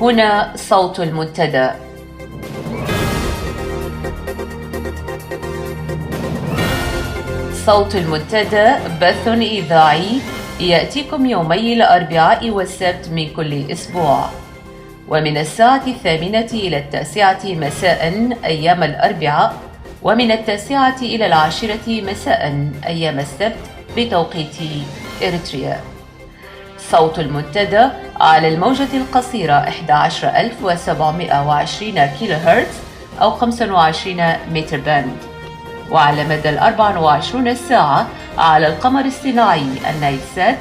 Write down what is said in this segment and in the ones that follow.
هنا صوت المنتدى. صوت المنتدى بث إذاعي يأتيكم يومي الأربعاء والسبت من كل أسبوع، ومن الساعة 8 إلى 9 مساء أيام الأربعاء، ومن 9 إلى 10 مساء أيام السبت بتوقيت إريتريا. صوت المنتدى على الموجة القصيرة 11720 كيلو هرتز أو 25 متر باند، وعلى مدى 24 ساعة على القمر الصناعي النايلسات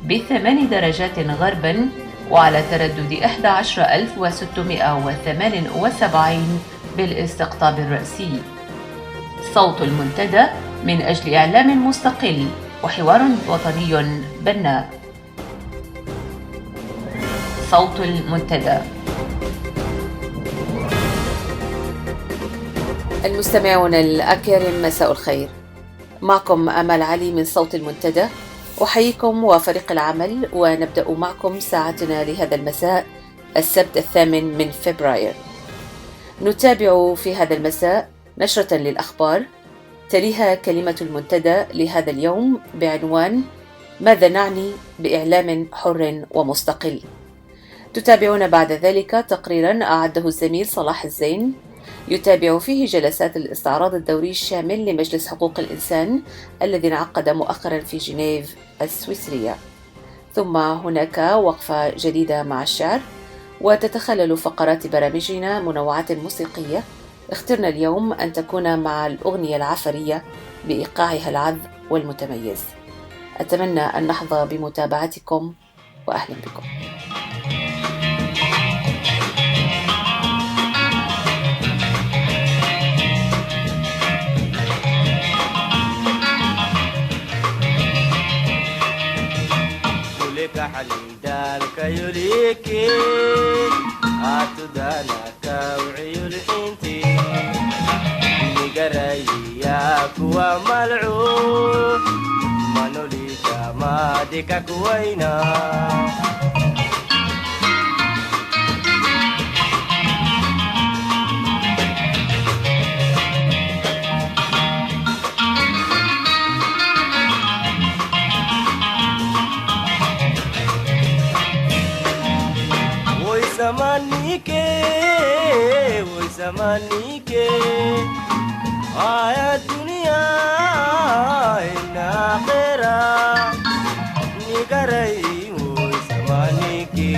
ب8 درجات غربا، وعلى تردد 11678 بالاستقطاب الرأسي. صوت المنتدى من أجل إعلام مستقل وحوار وطني بناء. صوت المنتدى. المستمعون الأكارم، مساء الخير. معكم آمال علي من صوت المنتدى، أحييكم وفريق العمل، ونبدأ معكم ساعتنا لهذا المساء السبت 8 فبراير. نتابع في هذا المساء نشرة للأخبار، تليها كلمة المنتدى لهذا اليوم بعنوان ماذا نعني بإعلام حر ومستقل. تتابعون بعد ذلك تقريرا أعده الزميل صلاح الزين يتابع فيه جلسات الاستعراض الدوري الشامل لمجلس حقوق الإنسان الذي انعقد مؤخرا في جنيف السويسرية. ثم هناك وقفة جديدة مع الشعر، وتتخلل فقرات برامجنا منوعات موسيقية. اخترنا اليوم أن تكون مع الأغنية العفرية بإيقاعها العذب والمتميز. أتمنى أن نحظى بمتابعتكم، وأهلا بكم. حليدالك يليكي أتدانك وعيلحينتي نقرياك وملعوب منوليك مادك كوينا وزمانيكي الدنيا إن آخرة نقري وزمانيكي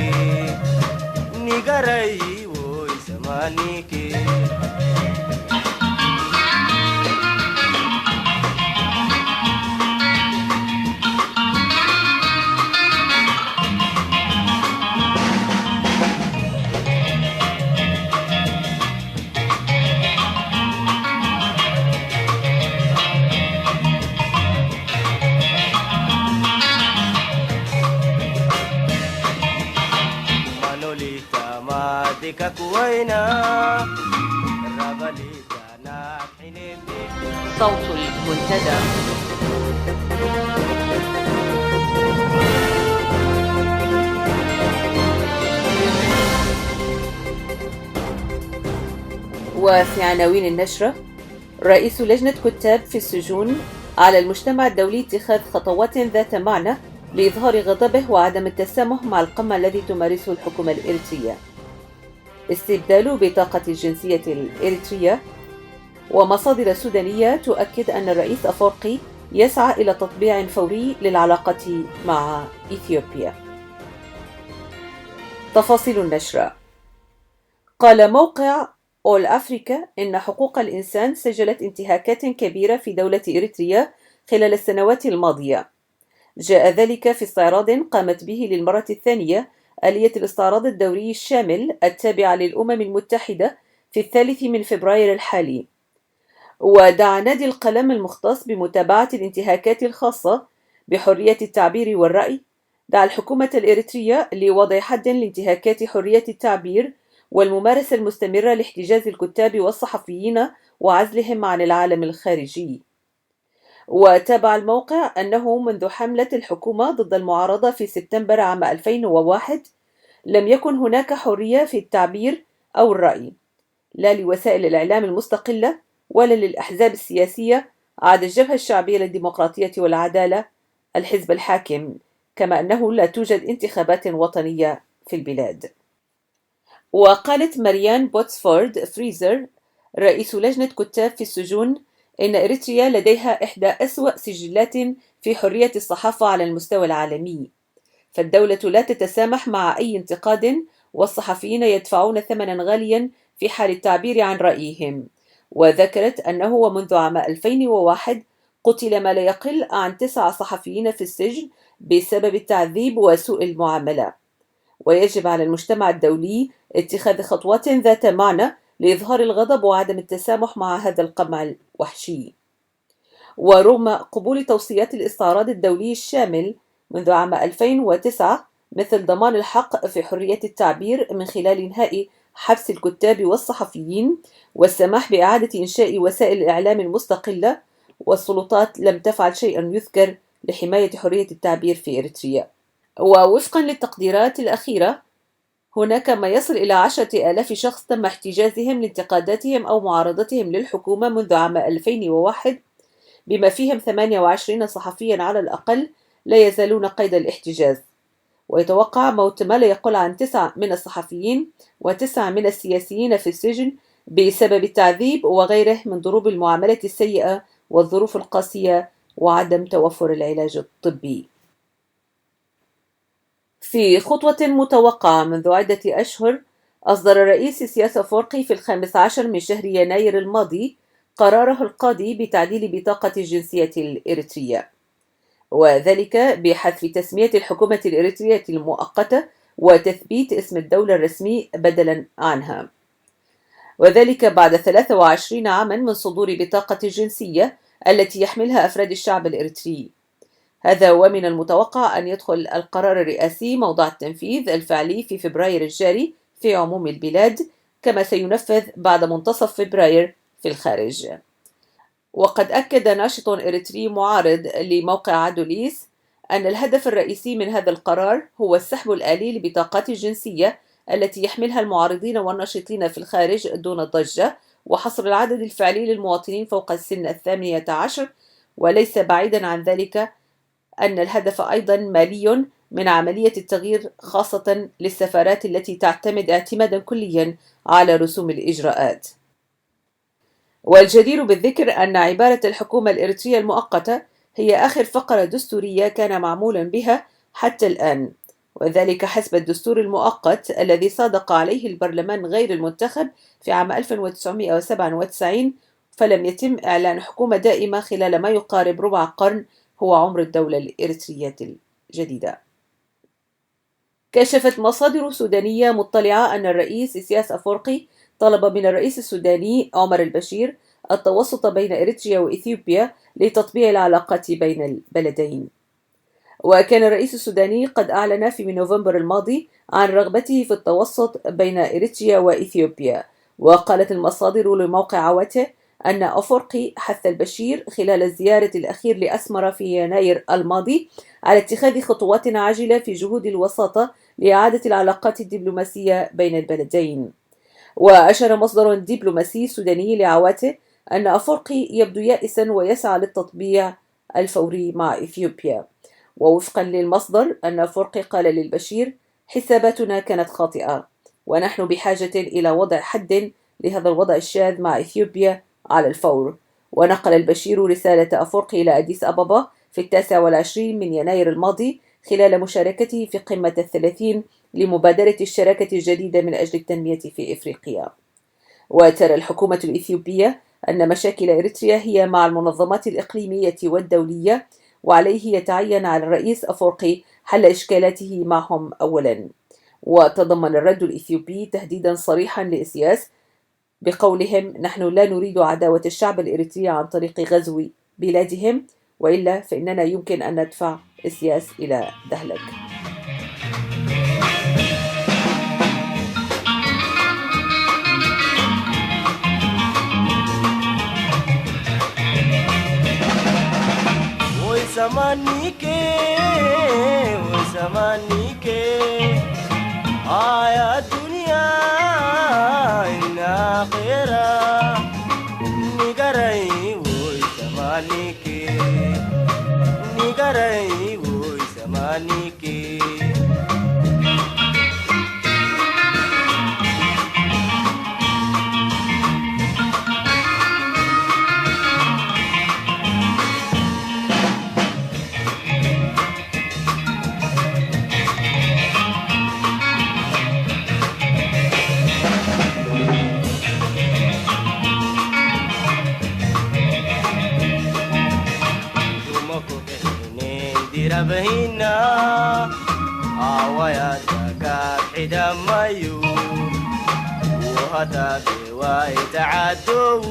صوت المنتدى. وفي عناوين النشرة: رئيس لجنة كتاب في السجون، على المجتمع الدولي اتخاذ خطوات ذات معنى لإظهار غضبه وعدم التسامح مع القمع الذي تمارسه الحكومة الإريترية. استبدال بطاقة الجنسية الإريترية. ومصادر سودانية تؤكد أن الرئيس أفورقي يسعى إلى تطبيع فوري للعلاقة مع إثيوبيا. تفاصيل النشرة: قال موقع أول أفريكا إن حقوق الإنسان سجلت انتهاكات كبيرة في دولة إريتريا خلال السنوات الماضية. جاء ذلك في استعراض قامت به للمرة الثانية آلية الاستعراض الدوري الشامل التابعة للأمم المتحدة في 3 فبراير الحالي. ودعا نادي القلم المختص بمتابعة الانتهاكات الخاصة بحرية التعبير والرأي، دعا الحكومة الإريترية لوضع حد لانتهاكات حرية التعبير والممارسة المستمرة لاحتجاز الكتاب والصحفيين وعزلهم عن العالم الخارجي. وتابع الموقع أنه منذ حملة الحكومة ضد المعارضة في سبتمبر عام 2001 لم يكن هناك حرية في التعبير أو الرأي، لا لوسائل الإعلام المستقلة ولا للأحزاب السياسية عدا الجبهة الشعبية للديمقراطية والعدالة الحزب الحاكم، كما أنه لا توجد انتخابات وطنية في البلاد. وقالت ماريان بوتسفورد فريزر رئيس لجنة كتاب في السجون إن إريتريا لديها إحدى أسوأ سجلات في حرية الصحافة على المستوى العالمي، فالدولة لا تتسامح مع أي انتقاد، والصحفيين يدفعون ثمنا غاليا في حال التعبير عن رأيهم. وذكرت أنه ومنذ عام 2001 قتل ما لا يقل عن 9 صحفيين في السجن بسبب التعذيب وسوء المعاملة، ويجب على المجتمع الدولي اتخاذ خطوات ذات معنى لإظهار الغضب وعدم التسامح مع هذا القمع الوحشي. ورغم قبول توصيات الاستعراض الدولي الشامل منذ عام 2009 مثل ضمان الحق في حرية التعبير من خلال إنهاء حبس الكتاب والصحفيين والسماح بإعادة إنشاء وسائل الإعلام المستقلة، والسلطات لم تفعل شيئا يذكر لحماية حرية التعبير في إريتريا. ووفقا للتقديرات الأخيرة هناك ما يصل إلى 10,000 شخص تم احتجازهم لانتقاداتهم أو معارضتهم للحكومة منذ عام 2001، بما فيهم 28 صحفيا على الأقل لا يزالون قيد الاحتجاز. ويتوقع موت ما لا يقل عن 9 من الصحفيين و9 من السياسيين في السجن بسبب التعذيب وغيره من ضروب المعاملة السيئة والظروف القاسية وعدم توفر العلاج الطبي. في خطوة متوقعة منذ عدة أشهر، أصدر الرئيس إسياس أفورقي في 15 من شهر يناير الماضي قراره القاضي بتعديل بطاقة الجنسية الإريترية، وذلك بحذف تسمية الحكومة الإريترية المؤقتة وتثبيت اسم الدولة الرسمي بدلا عنها، وذلك بعد 23 عاما من صدور بطاقة الجنسية التي يحملها أفراد الشعب الإريتري. هذا ومن المتوقع أن يدخل القرار الرئاسي موضع التنفيذ الفعلي في فبراير الجاري في عموم البلاد، كما سينفذ بعد منتصف فبراير في الخارج. وقد أكد ناشط إريتري معارض لموقع عدوليس أن الهدف الرئيسي من هذا القرار هو السحب الآلي لبطاقات الجنسية التي يحملها المعارضين والناشطين في الخارج دون ضجة، وحصر العدد الفعلي للمواطنين فوق السن 18، وليس بعيدا عن ذلك أن الهدف أيضا مالي من عملية التغيير، خاصة للسفارات التي تعتمد اعتمادا كليا على رسوم الإجراءات. والجدير بالذكر أن عبارة الحكومة الإريترية المؤقتة هي آخر فقرة دستورية كان معمولا بها حتى الآن، وذلك حسب الدستور المؤقت الذي صادق عليه البرلمان غير المنتخب في عام 1997، فلم يتم إعلان حكومة دائمة خلال ما يقارب ربع قرن هو عمر الدولة الإريترية الجديدة. كشفت مصادر سودانية مطلعة أن الرئيس إسياس أفورقي طلب من الرئيس السوداني عمر البشير التوسط بين إريتريا وإثيوبيا لتطبيع العلاقات بين البلدين. وكان الرئيس السوداني قد أعلن في نوفمبر الماضي عن رغبته في التوسط بين إريتريا وإثيوبيا. وقالت المصادر لموقع عواته أن أفورقي حث البشير خلال الزيارة الأخير لأسمرة في يناير الماضي على اتخاذ خطوات عاجلة في جهود الوساطة لإعادة العلاقات الدبلوماسية بين البلدين. وأشار مصدر دبلوماسي سوداني لعواته أن أفورقي يبدو يائسا ويسعى للتطبيع الفوري مع إثيوبيا. ووفقا للمصدر أن أفورقي قال للبشير: حساباتنا كانت خاطئة، ونحن بحاجة إلى وضع حد لهذا الوضع الشاذ مع إثيوبيا على الفور. ونقل البشير رسالة أفورقي إلى أديس أبابا في 29 من يناير الماضي خلال مشاركته في قمة 30 لمبادرة الشراكة الجديدة من أجل التنمية في إفريقيا. وترى الحكومة الإثيوبية أن مشاكل إريتريا هي مع المنظمات الإقليمية والدولية، وعليه يتعين على الرئيس أفورقي حل إشكالاته معهم أولا. وتضمن الرد الإثيوبي تهديدا صريحا لإسياس بقولهم: نحن لا نريد عداوة الشعب الإريتري عن طريق غزو بلادهم، وإلا فإننا يمكن أن ندفع إسياس إلى دهلك. يا دنيا إن آخرة نقرأي ويسمانيكي نقرأي ويسمانيكي dirabhina awaya zakat hidamayu وهذا بوايت عدو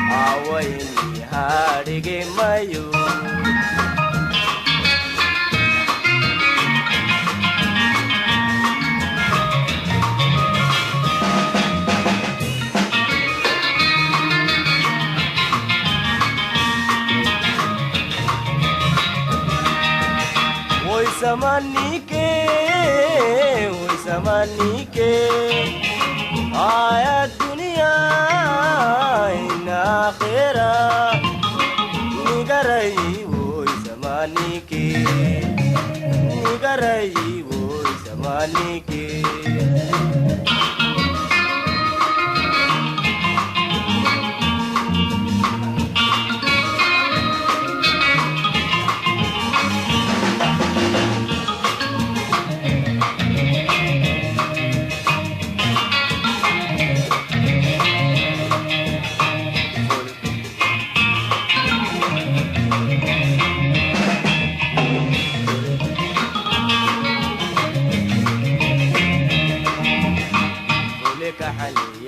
awayni harige mayu ويسمانيكي يا الدنيا إن آخرة نقرأي ويسمانيكي نقرأي ويسمانيكي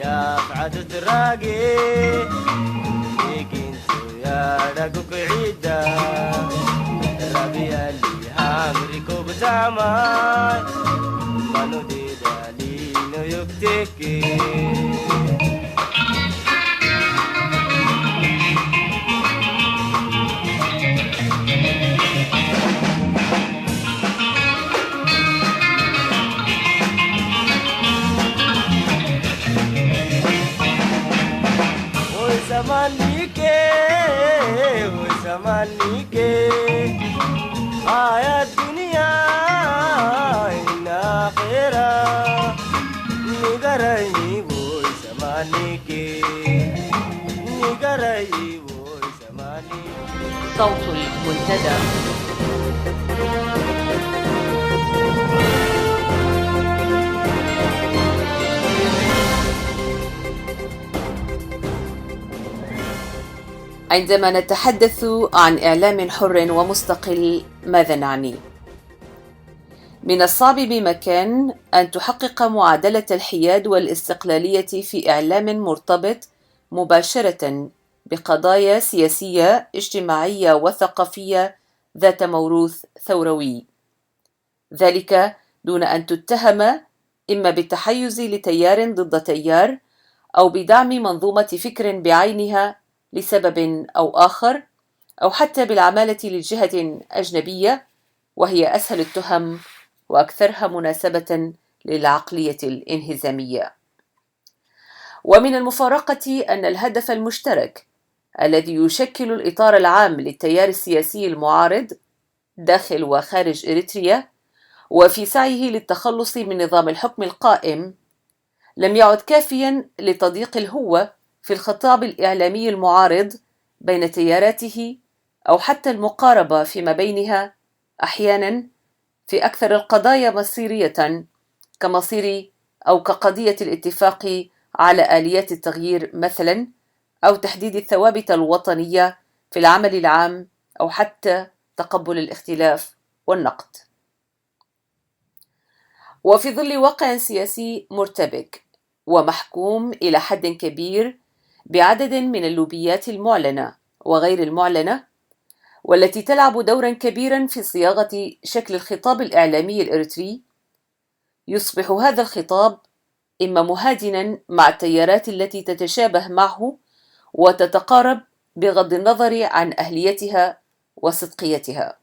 يا بعد تراقي يكنتو يا رقوك عيدا ربيا اللي هامريكو بتعماي مانو دي دالينو يكتكي ويسمانيكي يا الدنيا إن آخرة نقرأي ويسمانيكي نقرأي ويسمانيكي صوت المنتدى. عندما نتحدث عن إعلام حر ومستقل ماذا نعني؟ من الصعب بمكان أن تحقق معادلة الحياد والاستقلالية في إعلام مرتبط مباشرة بقضايا سياسية اجتماعية وثقافية ذات موروث ثوروي، ذلك دون أن تتهم إما بالتحيز لتيار ضد تيار أو بدعم منظومة فكر بعينها لسبب أو آخر، أو حتى بالعمالة لجهة أجنبية، وهي أسهل التهم وأكثرها مناسبة للعقلية الانهزامية. ومن المفارقة أن الهدف المشترك الذي يشكل الإطار العام للتيار السياسي المعارض داخل وخارج إريتريا وفي سعيه للتخلص من نظام الحكم القائم لم يعد كافيا لتضييق الهوة في الخطاب الإعلامي المعارض بين تياراته أو حتى المقاربة فيما بينها أحيانا في أكثر القضايا مصيرية كمصير أو كقضية الاتفاق على آليات التغيير مثلا، أو تحديد الثوابت الوطنية في العمل العام، أو حتى تقبل الاختلاف والنقد. وفي ظل واقع سياسي مرتبك ومحكوم إلى حد كبير بعدد من اللوبيات المعلنة وغير المعلنة، والتي تلعب دورا كبيرا في صياغة شكل الخطاب الإعلامي الإريتري، يصبح هذا الخطاب إما مهادنا مع التيارات التي تتشابه معه وتتقارب بغض النظر عن أهليتها وصدقيتها،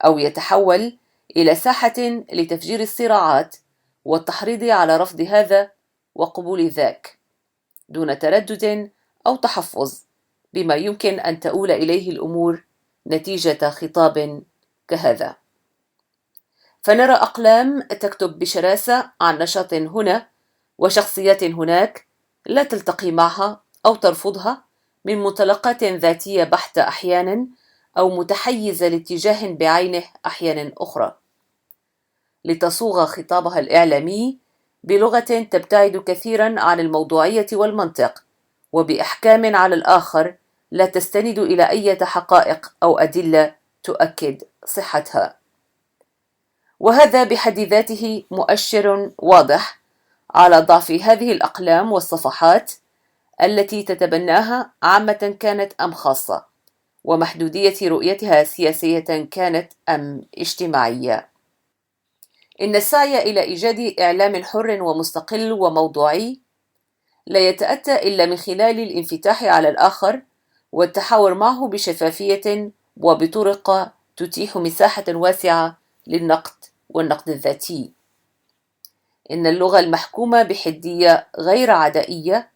أو يتحول إلى ساحة لتفجير الصراعات والتحريض على رفض هذا وقبول ذاك دون تردد أو تحفظ، بما يمكن أن تؤول إليه الأمور نتيجة خطاب كهذا. فنرى أقلام تكتب بشراسة عن نشاط هنا وشخصيات هناك لا تلتقي معها أو ترفضها من منطلقات ذاتية بحتة أحيانا أو متحيزة لاتجاه بعينه أحيانا أخرى، لتصوغ خطابها الإعلامي بلغة تبتعد كثيرا عن الموضوعية والمنطق وبأحكام على الآخر لا تستند إلى أي حقائق أو أدلة تؤكد صحتها. وهذا بحد ذاته مؤشر واضح على ضعف هذه الأقلام والصفحات التي تتبناها عامة كانت أم خاصة، ومحدودية رؤيتها سياسية كانت أم اجتماعية. إن السعي إلى إيجاد إعلام حر ومستقل وموضوعي لا يتأتى إلا من خلال الانفتاح على الآخر والتحاور معه بشفافية وبطرق تتيح مساحة واسعة للنقد والنقد الذاتي. إن اللغة المحكومة بحدية غير عدائية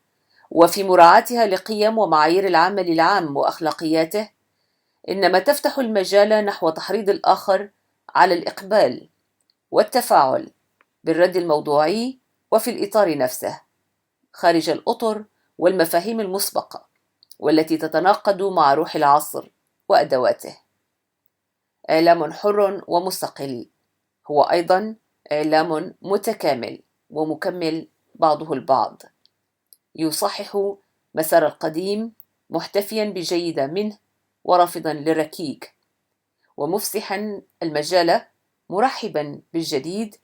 وفي مراعاتها لقيم ومعايير العمل العام وأخلاقياته إنما تفتح المجال نحو تحريض الآخر على الإقبال والتفاعل بالرد الموضوعي وفي الإطار نفسه خارج الأطر والمفاهيم المسبقة والتي تتناقض مع روح العصر وأدواته. إعلام حر ومستقل هو أيضا إعلام متكامل ومكمل بعضه البعض، يصحح مسار القديم محتفيا بجيد منه ورافضا للركيك، ومفسحا المجال مرحبا بالجديد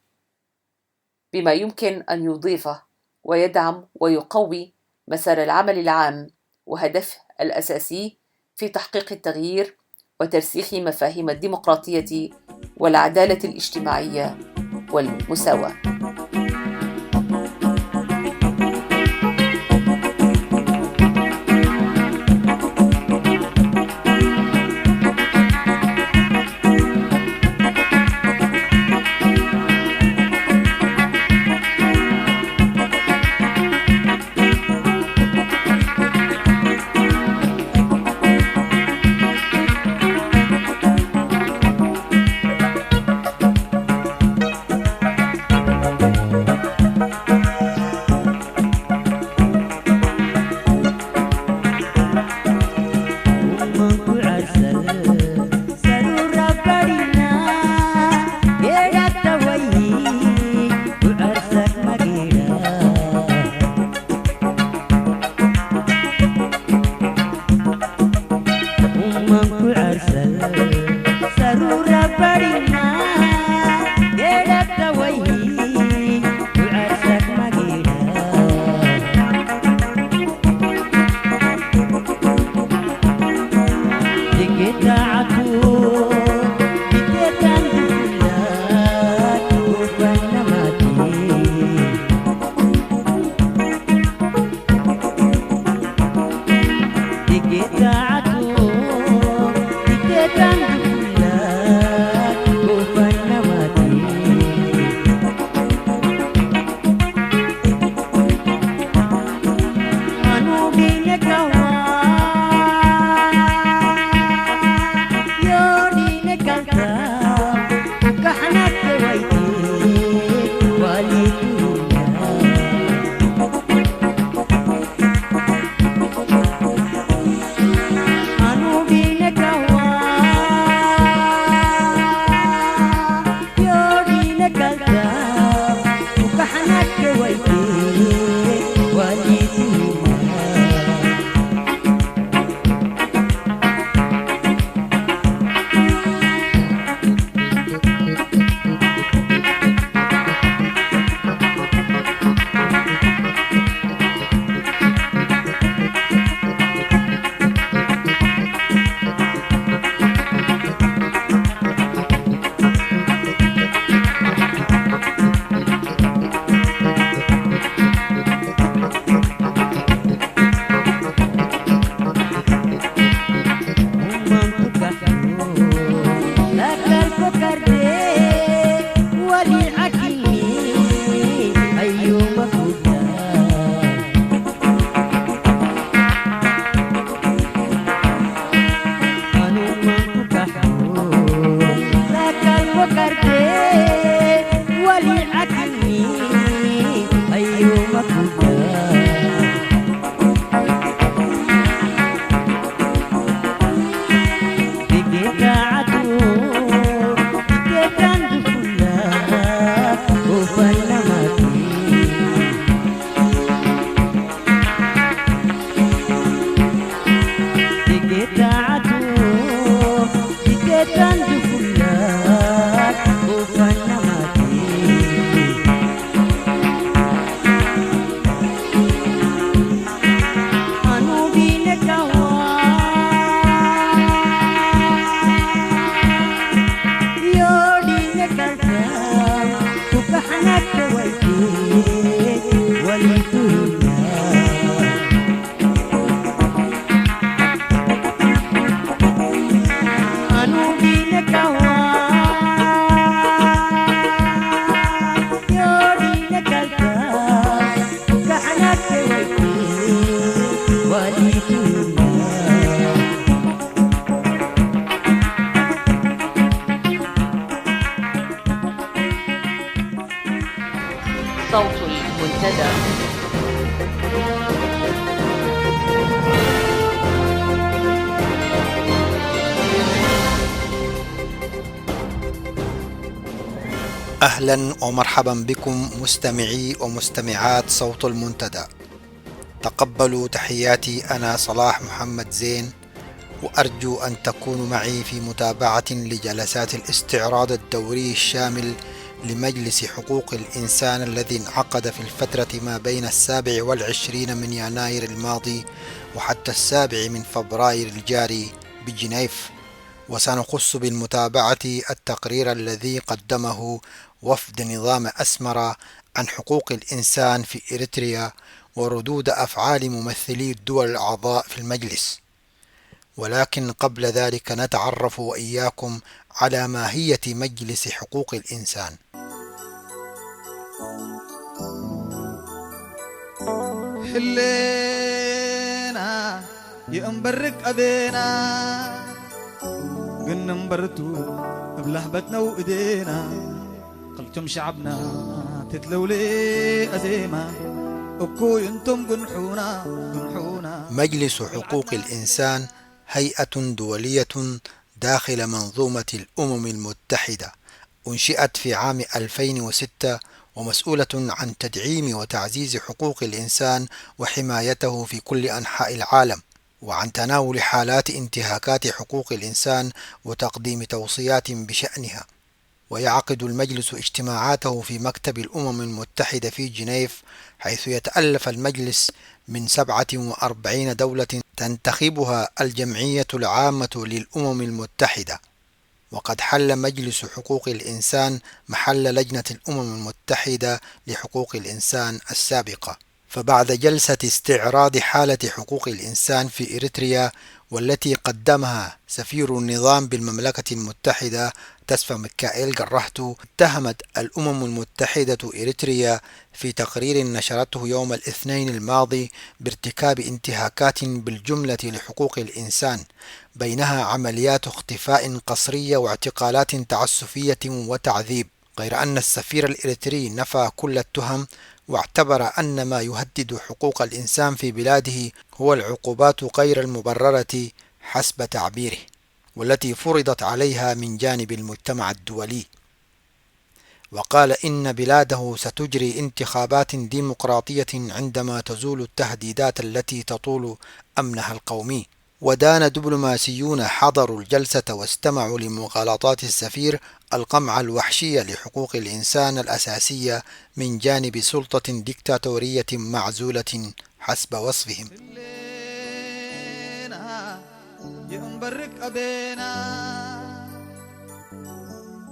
بما يمكن أن يضيفه ويدعم ويقوي مسار العمل العام وهدفه الأساسي في تحقيق التغيير وترسيخ مفاهيم الديمقراطية والعدالة الاجتماعية والمساواة. صوت المنتدى. أهلا ومرحبا بكم مستمعي ومستمعات صوت المنتدى. تقبلوا تحياتي، أنا صلاح محمد زين، وأرجو أن تكونوا معي في متابعة لجلسات الاستعراض الدوري الشامل لمجلس حقوق الإنسان الذي انعقد في الفترة ما بين 27 من يناير الماضي وحتى 7 من فبراير الجاري بجنيف. وسنخص بالمتابعة التقرير الذي قدمه وفد نظام أسمر عن حقوق الإنسان في إريتريا وردود أفعال ممثلي الدول الأعضاء في المجلس. ولكن قبل ذلك نتعرف وإياكم على ماهية مجلس حقوق الإنسان. حلينا ينبرك أبينا قلنا نبرتو بلهبتنا وإيدينا قلتم شعبنا تتلولي أزيما أكو ينتم جنحونا. مجلس حقوق الإنسان هيئة دولية داخل منظومة الأمم المتحدة، أنشئت في عام 2006 ومسؤولة عن تدعيم وتعزيز حقوق الإنسان وحمايته في كل أنحاء العالم، وعن تناول حالات انتهاكات حقوق الإنسان وتقديم توصيات بشأنها. ويعقد المجلس اجتماعاته في مكتب الأمم المتحدة في جنيف، حيث يتألف المجلس من 47 دولة تنتخبها الجمعية العامة للأمم المتحدة. وقد حل مجلس حقوق الإنسان محل لجنة الأمم المتحدة لحقوق الإنسان السابقة. فبعد جلسة استعراض حالة حقوق الإنسان في إريتريا، والتي قدمها سفير النظام بالمملكة المتحدة تسفى ميكائيل جرهتو، اتهمت الأمم المتحدة إريتريا في تقرير نشرته يوم الاثنين الماضي بارتكاب انتهاكات بالجملة لحقوق الإنسان، بينها عمليات اختفاء قسرية واعتقالات تعسفية وتعذيب. غير أن السفير الإريتري نفى كل التهم، واعتبر أن ما يهدد حقوق الإنسان في بلاده هو العقوبات غير المبررة حسب تعبيره، والتي فرضت عليها من جانب المجتمع الدولي. وقال إن بلاده ستجري انتخابات ديمقراطية عندما تزول التهديدات التي تطول أمنها القومي. ودان دبلوماسيون حضروا الجلسة واستمعوا لمغالطات السفير القمع الوحشية لحقوق الإنسان الأساسية من جانب سلطة ديكتاتورية معزولة حسب وصفهم. ينبرك أبينا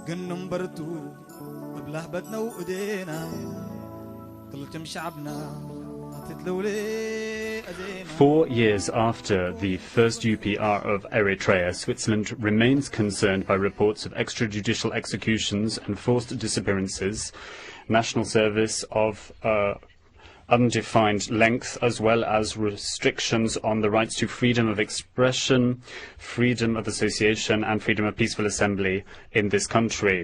قنم برتو بلهبتنا وإيدينا قلتم شعبنا. 4 years after the first UPR of Eritrea, Switzerland remains concerned by reports of extrajudicial executions and forced disappearances, national service of undefined length, as well as restrictions on the rights to freedom of expression, freedom of association, and freedom of peaceful assembly in this country.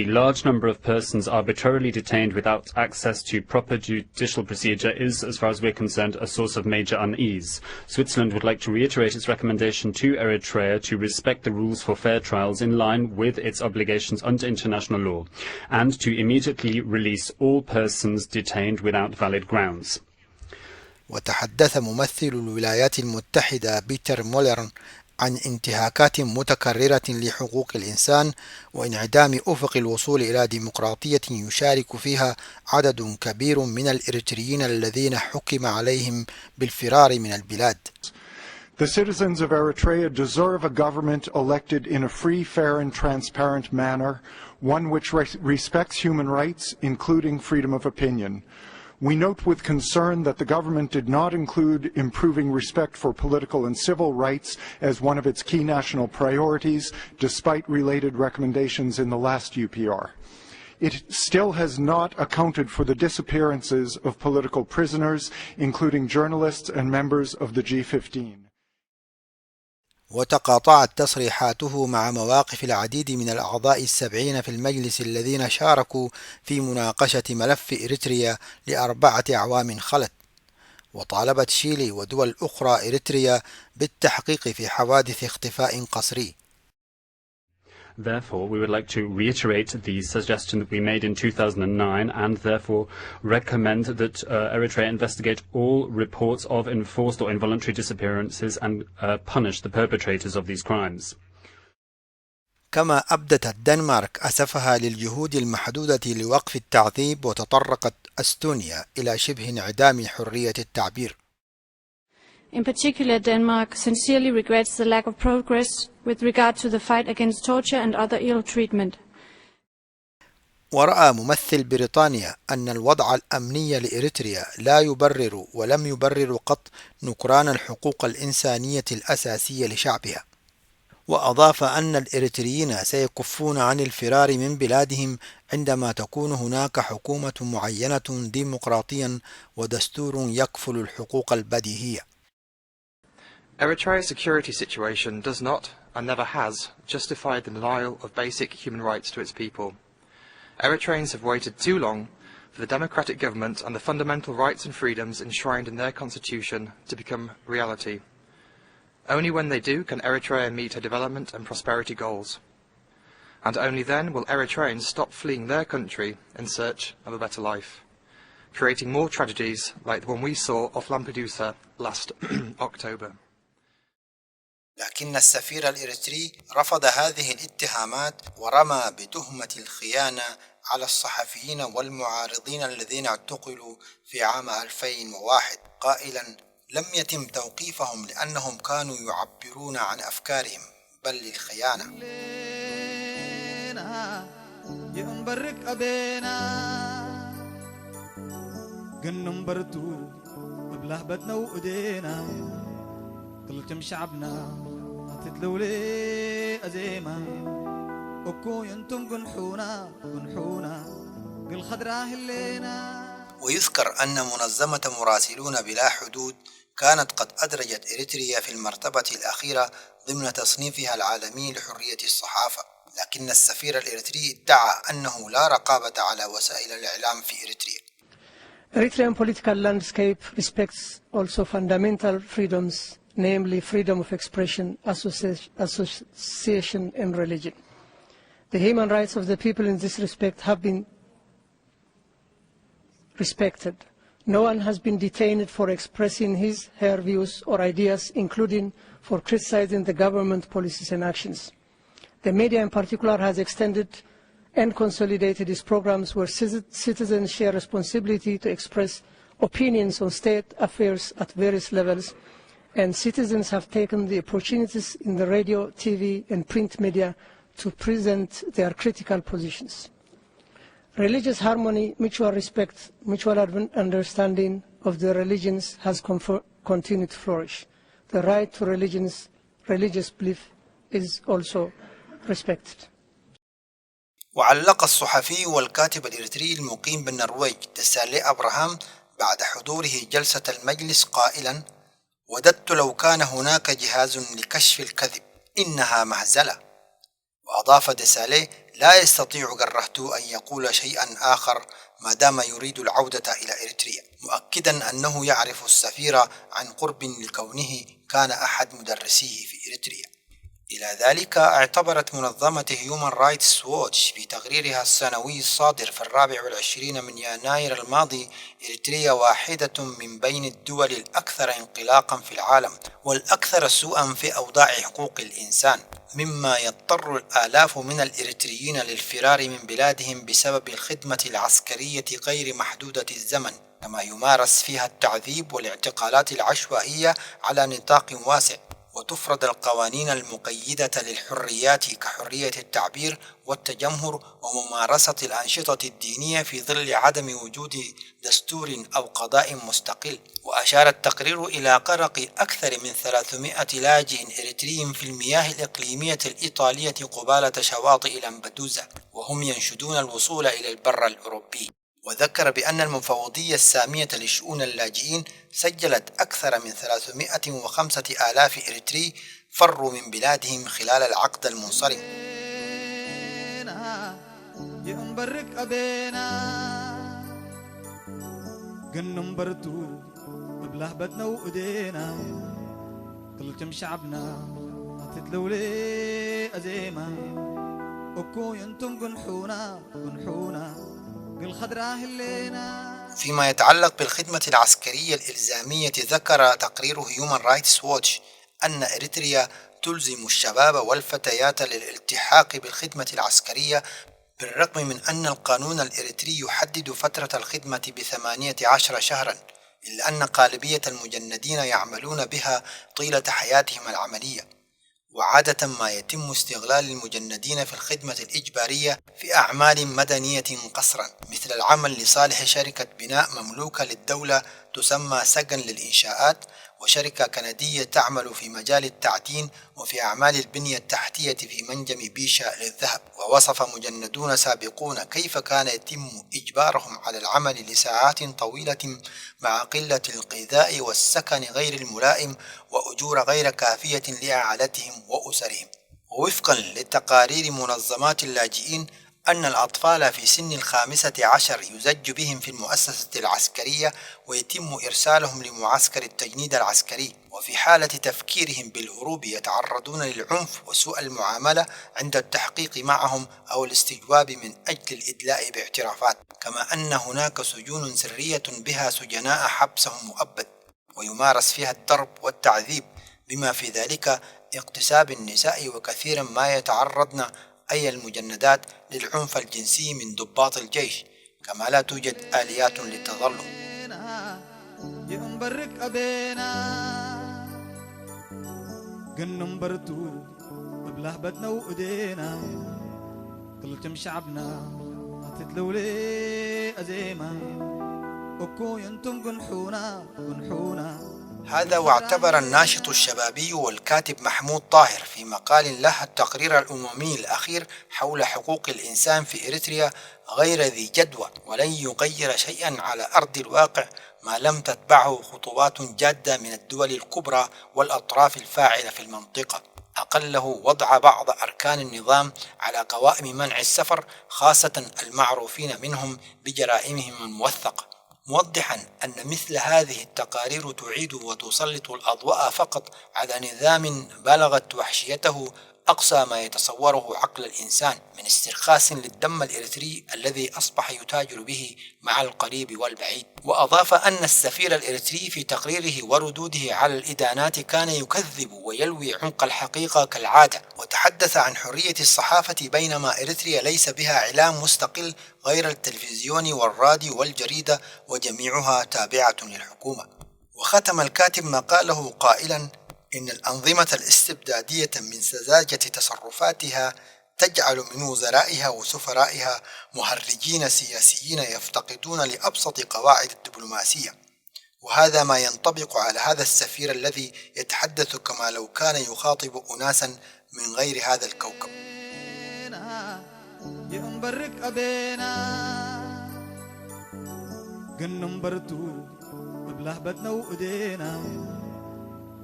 The large number of persons arbitrarily detained without access to proper judicial procedure is, as far as we're concerned, a source of major unease. Switzerland would like to reiterate its recommendation to Eritrea to respect the rules for fair trials in line with its obligations under international law, and to immediately release all persons detained without valid grounds. وتحدث ممثل الولايات المتحدة بيتر مولر عن انتهاكات متكررة لحقوق الإنسان وانعدام أفق الوصول إلى ديمقراطية يشارك فيها عدد كبير من الإريتريين الذين حكم عليهم بالفرار من البلاد. The citizens of Eritrea deserve a government elected in a free, fair, and transparent manner, one which respects human rights, including freedom of opinion. We note with concern that the government did not include improving respect for political and civil rights as one of its key national priorities, despite related recommendations in the last UPR. It still has not accounted for the disappearances of political prisoners, including journalists and members of the G15. وتقاطعت تصريحاته مع مواقف العديد من الأعضاء السبعين في المجلس الذين شاركوا في مناقشة ملف إريتريا ل4 أعوام خلت، وطالبت شيلي ودول أخرى إريتريا بالتحقيق في حوادث اختفاء قسري. Therefore, we would like to reiterate the suggestion that we made in 2009 and therefore recommend that Eritrea investigate all reports of enforced or involuntary disappearances and punish the perpetrators of these crimes. كما أبدت الدنمارك أسفها للجهود المحدودة لوقف التعذيب، وتطرقت أستونيا إلى شبه انعدام حرية التعبير. In particular, Denmark sincerely regrets the lack of progress with regard to the fight against torture and other ill treatment. ورأى ممثل بريطانيا أن الوضع الأمني لإريتريا لا يبرر ولم يبرر قط نكران الحقوق الإنسانية الأساسية لشعبها، وأضاف أن الإريتريين سيكفون عن الفرار من بلادهم عندما تكون هناك حكومة معينة ديمقراطيا ودستور يكفل الحقوق البديهية. Eritrea's security situation does not, and never has, justified the denial of basic human rights to its people. Eritreans have waited too long for the democratic government and the fundamental rights and freedoms enshrined in their constitution to become reality. Only when they do can Eritrea meet her development and prosperity goals. And only then will Eritreans stop fleeing their country in search of a better life, creating more tragedies like the one we saw off Lampedusa last October. لكن السفير الإريتري رفض هذه الاتهامات ورمى بتهمة الخيانة على الصحفيين والمعارضين الذين اعتقلوا في عام 2001، قائلا: لم يتم توقيفهم لأنهم كانوا يعبرون عن أفكارهم، بل للخيانة. طلتم شعبنا تتلولي أزيما أكو ينتم قنحونا قل خضراه اللينا. ويذكر أن منظمة مراسلون بلا حدود كانت قد أدرجت إريتريا في المرتبة الأخيرة ضمن تصنيفها العالمي لحرية الصحافة، لكن السفير الإريتري ادعى أنه لا رقابة على وسائل الإعلام في إريتريا. Eritrean political landscape respects also fundamental freedoms, namely freedom of expression, association and religion. The human rights of the people in this respect have been respected. No one has been detained for expressing his, her views or ideas, including for criticizing the government policies and actions. The media in particular has extended and consolidated its programs where citizens share responsibility to express opinions on state affairs at various levels, and citizens have taken the opportunities in the radio, TV and print media to present their critical positions. Religious harmony, mutual respect, mutual understanding of the religions has continued to flourish. The right to religious belief is also respected. وعلق الصحفي والكاتب الإريتري المقيم بالنرويج دسالي أبراهام بعد حضوره جلسة المجلس قائلا: وددت لو كان هناك جهاز لكشف الكذب، إنها مهزلة. وأضاف دسالي: لا يستطيع جرهتو أن يقول شيئا آخر ما دام يريد العودة إلى إريتريا، مؤكدا أنه يعرف السفير عن قرب لكونه كان أحد مدرسيه في إريتريا. إلى ذلك اعتبرت منظمة هيومان رايتس ووتش في تقريرها السنوي الصادر في 24 من يناير الماضي إريتريا واحدة من بين الدول الأكثر انغلاقا في العالم والأكثر سوءا في أوضاع حقوق الإنسان، مما يضطر الآلاف من الإريتريين للفرار من بلادهم بسبب الخدمة العسكرية غير محدودة الزمن، كما يمارس فيها التعذيب والاعتقالات العشوائية على نطاق واسع، وتفرض القوانين المقيدة للحريات كحرية التعبير والتجمهر وممارسة الأنشطة الدينية في ظل عدم وجود دستور أو قضاء مستقل. وأشار التقرير إلى غرق أكثر من 300 لاجئ إريتري في المياه الإقليمية الإيطالية قبالة شواطئ لامبدوزا، وهم ينشدون الوصول إلى البر الأوروبي. وذكر بأن المفوضية السامية لشؤون اللاجئين سجلت أكثر من 305,000 إريتري فروا من بلادهم خلال العقد المنصرم. فيما يتعلق بالخدمة العسكرية الإلزامية، ذكر تقرير هيومان رايتس ووتش أن إريتريا تلزم الشباب والفتيات للالتحاق بالخدمة العسكرية، بالرغم من أن القانون الإريتري يحدد فترة الخدمة ب18 شهرا، إلا أن غالبية المجندين يعملون بها طيلة حياتهم العملية. وعادة ما يتم استغلال المجندين في الخدمة الإجبارية في أعمال مدنية قصرا، مثل العمل لصالح شركة بناء مملوكة للدولة تسمى سجن للإنشاءات، وشركة كندية تعمل في مجال التعدين وفي أعمال البنية التحتية في منجم بيشا للذهب. ووصف مجندون سابقون كيف كان يتم إجبارهم على العمل لساعات طويلة مع قلة الغذاء والسكن غير الملائم وأجور غير كافية لإعالتهم وأسرهم. ووفقا لتقارير منظمات اللاجئين أن الأطفال في سن 15 يزج بهم في المؤسسة العسكرية ويتم إرسالهم لمعسكر التجنيد العسكري، وفي حالة تفكيرهم بالهروب يتعرضون للعنف وسوء المعاملة عند التحقيق معهم أو الاستجواب من أجل الإدلاء باعترافات، كما أن هناك سجون سرية بها سجناء حبسهم مؤبد ويمارس فيها الضرب والتعذيب، بما في ذلك اغتصاب النساء، وكثيرا ما يتعرضن أي المجندات للعنف الجنسي من ضباط الجيش، كما لا توجد آليات للتظلم. هذا واعتبر الناشط الشبابي والكاتب محمود طاهر في مقال له التقرير الأممي الأخير حول حقوق الإنسان في إريتريا غير ذي جدوى، ولن يغير شيئا على أرض الواقع ما لم تتبعه خطوات جادة من الدول الكبرى والأطراف الفاعلة في المنطقة، أقله وضع بعض أركان النظام على قوائم منع السفر، خاصة المعروفين منهم بجرائمهم الموثقة، موضحا أن مثل هذه التقارير تعيد وتسلط الأضواء فقط على نظام بلغت وحشيته أقصى ما يتصوره عقل الإنسان من استرخاص للدم الإريتري الذي أصبح يتاجر به مع القريب والبعيد. وأضاف أن السفير الإريتري في تقريره وردوده على الإدانات كان يكذب ويلوي عمق الحقيقة كالعادة، وتحدث عن حرية الصحافة بينما إريتريا ليس بها إعلام مستقل غير التلفزيون والراديو والجريدة وجميعها تابعة للحكومة. وختم الكاتب مقاله قائلا إن الأنظمة الاستبدادية من سذاجة تصرفاتها تجعل من وزرائها وسفرائها مهرجين سياسيين يفتقدون لأبسط قواعد الدبلوماسية، وهذا ما ينطبق على هذا السفير الذي يتحدث كما لو كان يخاطب أناسا من غير هذا الكوكب.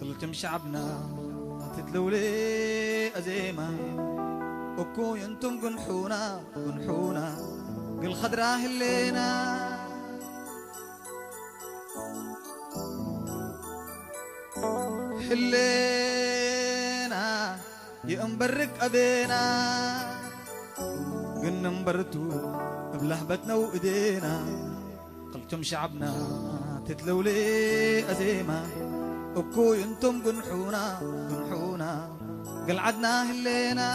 كلتم شعبنا تتلولي أزيما أكو ينتم قنحونا قنحونا قل خضراه اللينا حلينا مبرك أبينا قلنا مبرتو بلهبتنا وإيدينا قلتم شعبنا تتلولي أزيمة أبكو ينتم قنحونا قنحونا قلعدنا هلينا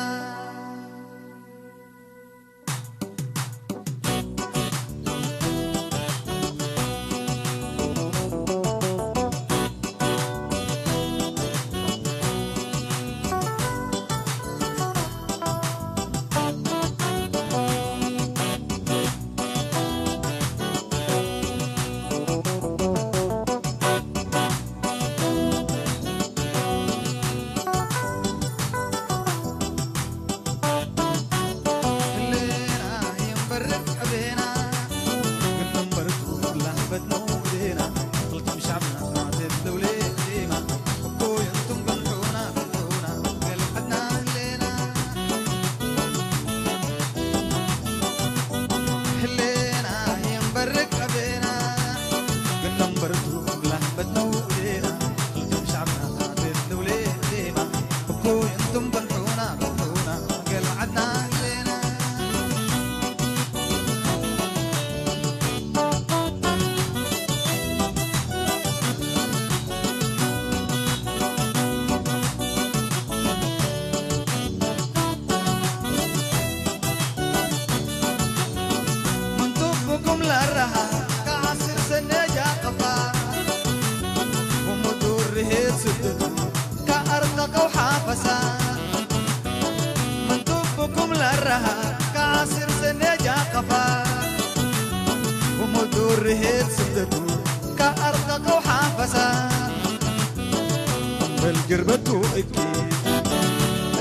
بالجربتو اكيد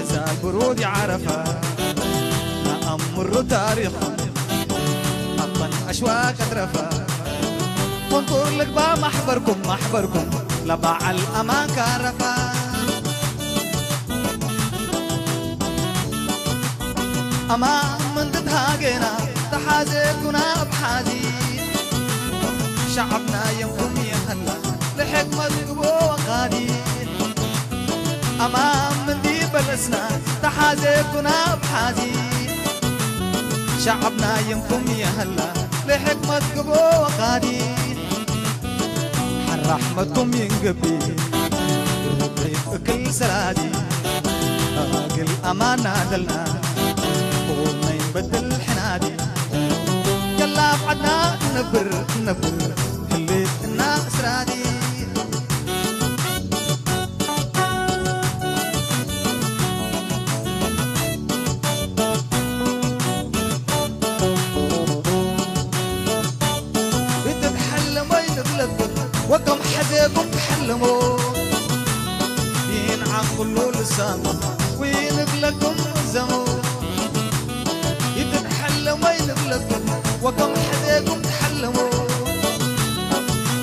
ازال برودي عرفه امر تاريخه اطن اشواك اترفه وانطر لك با محبركم لباع الامان كرفه اما من تتهاجنا تحازيكنا ابحازي شعبنا ينكم يهلا لحكمة قبو وقادي أمام من دي بلسنا تحازيكنا بحازي شعبنا ينكم يهلا لحكمة قبو وقادي حر رحمتكم ينقبي كل سرادي أقل أمانة دلنا قولنا ينبدل حنادي يلا بعدنا نبر خليت الناس رادي وكم حزبكم تحلموا ينعقلوا لسانكم وينقلكم الزمو يتحلم وينقلكم وكم حزبكم تحلموا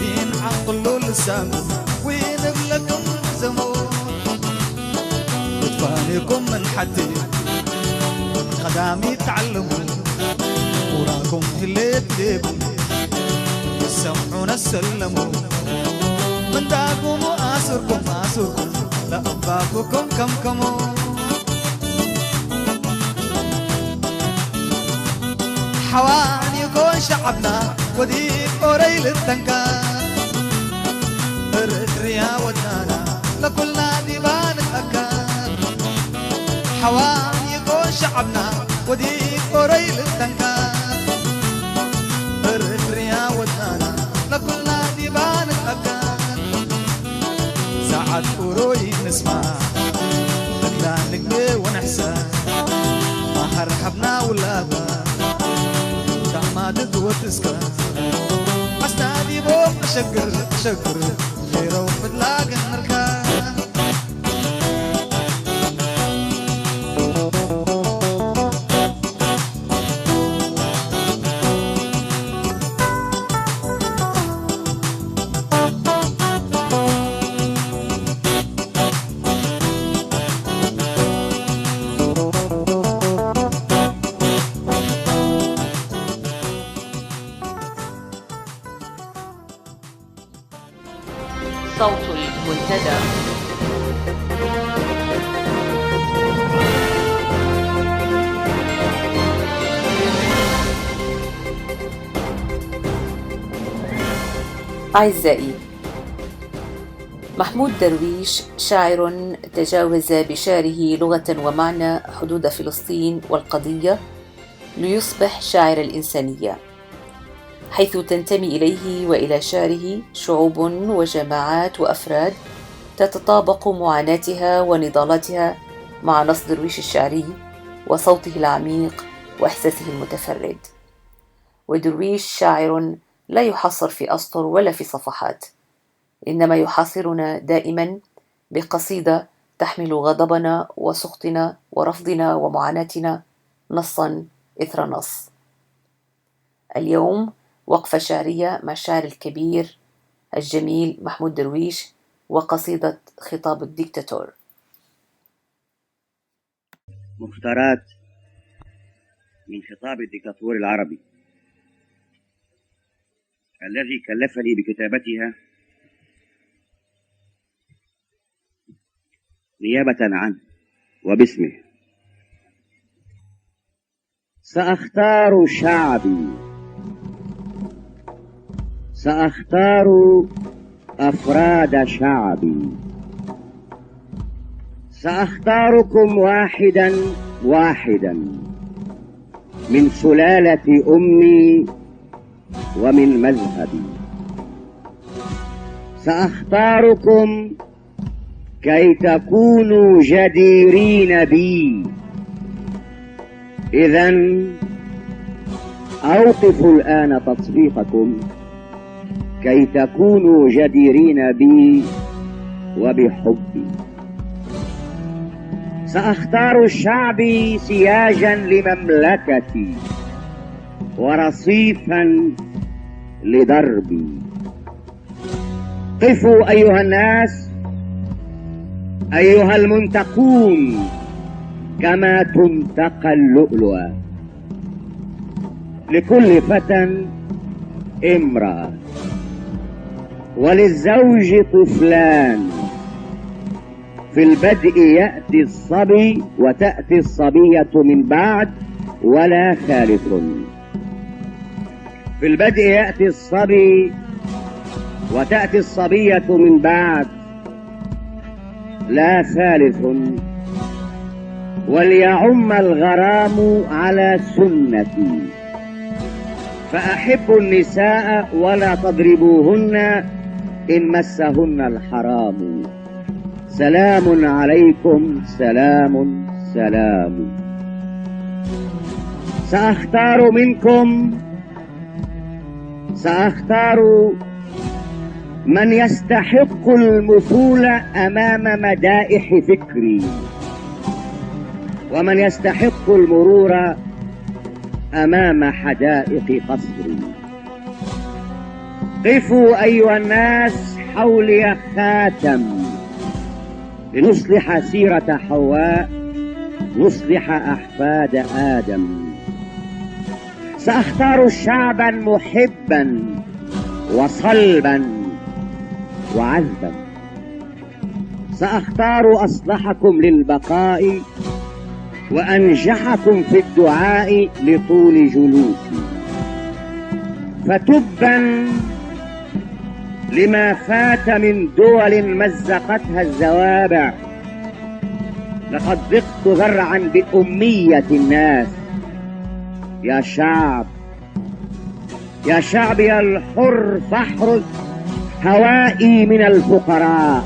ينعقلوا لسانكم وينقلكم الزمو وتفانيكم من حدي من قدامي تعلموا وراكم هليت ليبوا سمعونا سلموا من داكم وآسركم لأبابكم كمكموا حواني يكون شعبنا وديك أوريل التنكار إريتريا ودنانا لكل نادي بان الأكار حواني يكون شعبنا وديك أوريل التنكار إريتريا ودنانا لكل نادي بان الأكار ساعات قروي نسمع بدنا نقبي ونحسن ما هرحبنا ولابا ما تدوى تسكر أستاذي بوم أشكر خير وفتلاق النركان صوت المنتدى. أعزائي، محمود درويش شاعر تجاوز بشعره لغة ومعنى حدود فلسطين والقضية ليصبح شاعر الإنسانية، حيث تنتمي إليه وإلى شعره شعوب وجماعات وأفراد تتطابق معاناتها ونضالاتها مع نص درويش الشعري وصوته العميق وإحساسه المتفرد. ودرويش شاعر لا يحصر في أسطر ولا في صفحات، إنما يحاصرنا دائما بقصيدة تحمل غضبنا وسخطنا ورفضنا ومعاناتنا نصا إثر نص. اليوم وقفة شعرية مع الشاعر الكبير الجميل محمود درويش وقصيدة خطاب الديكتاتور. مختارات من خطاب الديكتاتور العربي الذي كلفني بكتابتها نيابة عنه وباسمه. سأختار شعبي، سأختار أفراد شعبي، سأختاركم واحدا واحدا من سلالة أمي ومن مذهبي. سأختاركم كي تكونوا جديرين بي. إذن أوقفوا الآن تصفيقكم كي تكونوا جديرين بي وبحبي. سأختار شعبي سياجا لمملكتي ورصيفا لدربي. قفوا أيها الناس، أيها المنتقون، كما تنتقى اللؤلؤة. لكل فتى امرأة، وللزوج طفلان. في البدء يأتي الصبي وتأتي الصبية من بعد ولا ثالث. في البدء يأتي الصبي وتأتي الصبية من بعد لا ثالث. وليعم الغرام على سنتي، فأحبوا النساء ولا تضربوهن إن مسهن الحرام. سلام عليكم، سلام سلام. سأختار منكم، سأختار من يستحق المثول أمام مدائح فكري، ومن يستحق المرور أمام حدائق قصري. قفوا أيها الناس حولي خاتم، لنصلح سيرة حواء، نصلح أحفاد آدم. سأختار شعبا محبا وصلبا وعذبا. سأختار أصلحكم للبقاء وأنجحكم في الدعاء لطول جلوسي. فتبا لما فات من دول مزقتها الزوابع. لقد ضقت ذرعا بأمية الناس. يا شعب، يا شعبي الحر، فاحرز هوائي من الفقراء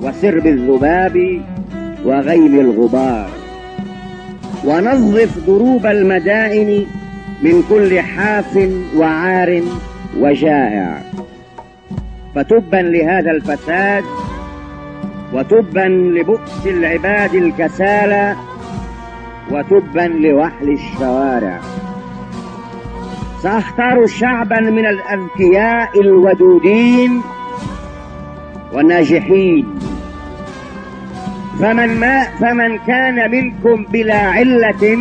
وسر بالذباب وغيم الغبار، ونظف ضروب المدائن من كل حاف وعار وجائع. فتبا لهذا الفساد، وتبا لبؤس العباد الكسالى، وتبا لوحل الشوارع. سأختار شعبا من الأذكياء الودودين والناجحين. فمن كان منكم بلا علة،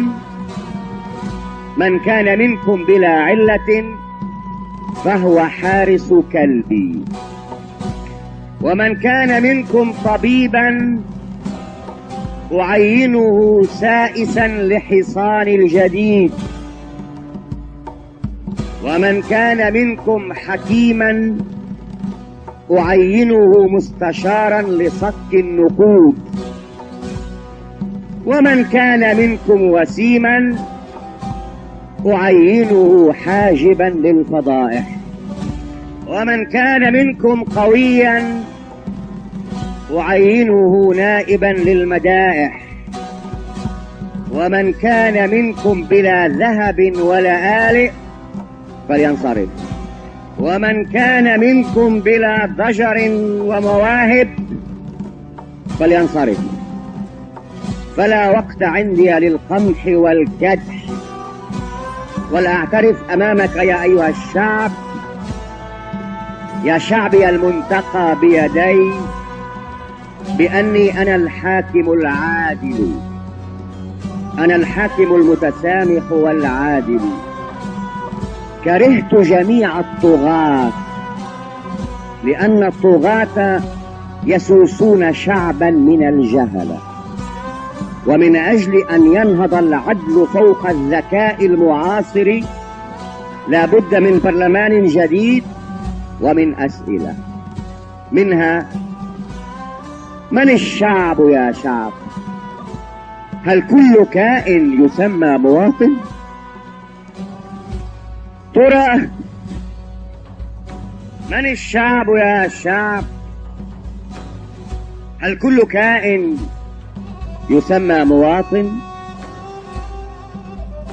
من كان منكم بلا علة فهو حارس كلبي. ومن كان منكم طبيبا أعينه سائسا لحصان الجديد. ومن كان منكم حكيما أعينه مستشارا لصك النقود، ومن كان منكم وسيما أعينه حاجبا للفضائح، ومن كان منكم قويا أعينه نائبا للمدائح، ومن كان منكم بلا ذهب ولا آلئ فلينصرف، ومن كان منكم بلا ضجر ومواهب فلينصرف. فلا وقت عندي للقمح والكدح، ولا أعترف أمامك يا أيها الشعب، يا شعبي المنتقى بيدي، بأني أنا الحاكم العادل، أنا الحاكم المتسامح والعادل. كرهت جميع الطغاة، لأن الطغاة يسوسون شعبا من الجهلة، ومن أجل أن ينهض العدل فوق الذكاء المعاصر لا بد من برلمان جديد ومن أسئلة، منها: من الشعب يا شعب؟ هل كل كائن يسمى مواطن؟ ترى من الشعب يا شعب؟ هل كل كائن يسمى مواطن؟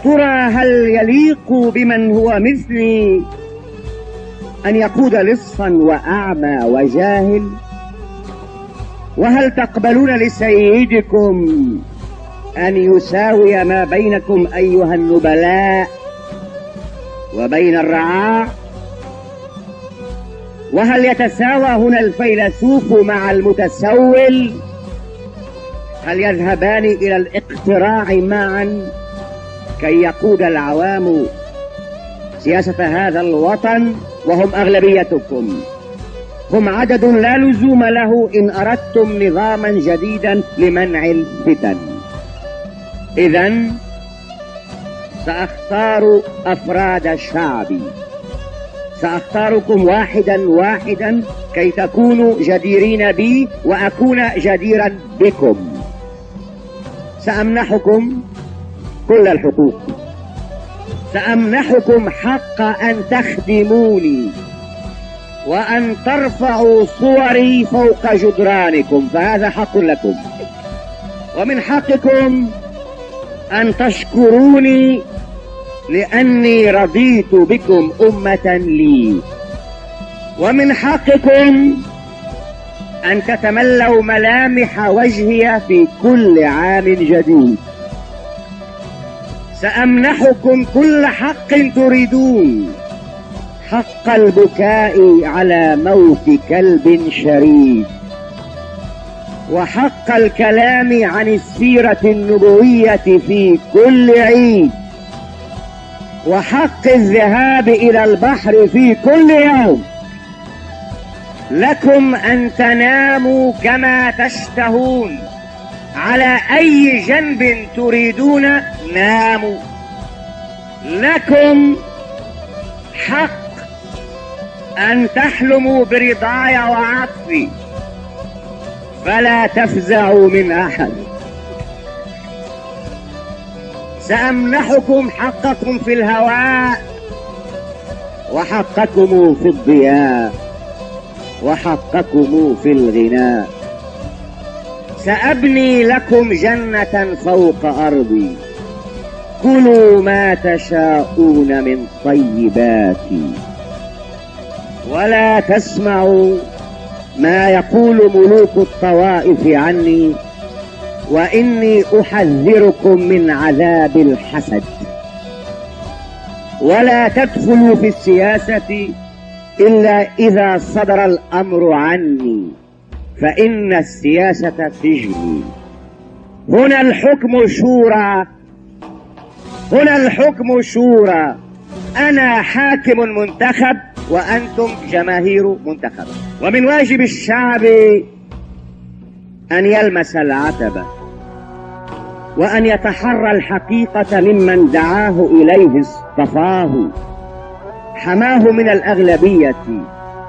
ترى هل يليق بمن هو مثلي أن يقود لصا وأعمى وجاهل؟ وهل تقبلون لسيدكم أن يساوي ما بينكم أيها النبلاء وبين الرعاع؟ وهل يتساوى هنا الفيلسوف مع المتسول؟ هل يذهبان إلى الاقتراع معا كي يقود العوام سياسة هذا الوطن وهم أغلبيتكم؟ هم عدد لا لزوم له إن أردتم نظاما جديدا لمنع الفتن. إذن سأختار أفراد شعبي، سأختاركم واحدا واحدا كي تكونوا جديرين بي وأكون جديرا بكم. سأمنحكم كل الحقوق، سأمنحكم حق أن تخدموني وأن ترفعوا صوري فوق جدرانكم، فهذا حق لكم. ومن حقكم أن تشكروني لأني رضيت بكم أمة لي، ومن حقكم أن تتملوا ملامح وجهي في كل عام جديد. سأمنحكم كل حق تريدون، حق البكاء على موت كلب شريد، وحق الكلام عن السيرة النبوية في كل عيد، وحق الذهاب إلى البحر في كل يوم. لكم أن تناموا كما تشتهون على أي جنب تريدون، ناموا. لكم حق أن تحلموا برضاي وعطفي، فلا تفزعوا من أحد. سأمنحكم حقكم في الهواء، وحقكم في الضياء، وحقكم في الغناء. سأبني لكم جنة فوق أرضي، كلوا ما تشاءون من طيباتي، ولا تسمعوا ما يقول ملوك الطوائف عني، وإني أحذركم من عذاب الحسد. ولا تدخلوا في السياسة إلا إذا صدر الأمر عني، فإن السياسة سجني. هنا الحكم شورى، هنا الحكم شورى. أنا حاكم منتخب وأنتم جماهير منتخبة، ومن واجب الشعب أن يلمس العتبة وأن يتحرى الحقيقة ممن دعاه إليه اصطفاه، حماه من الأغلبية،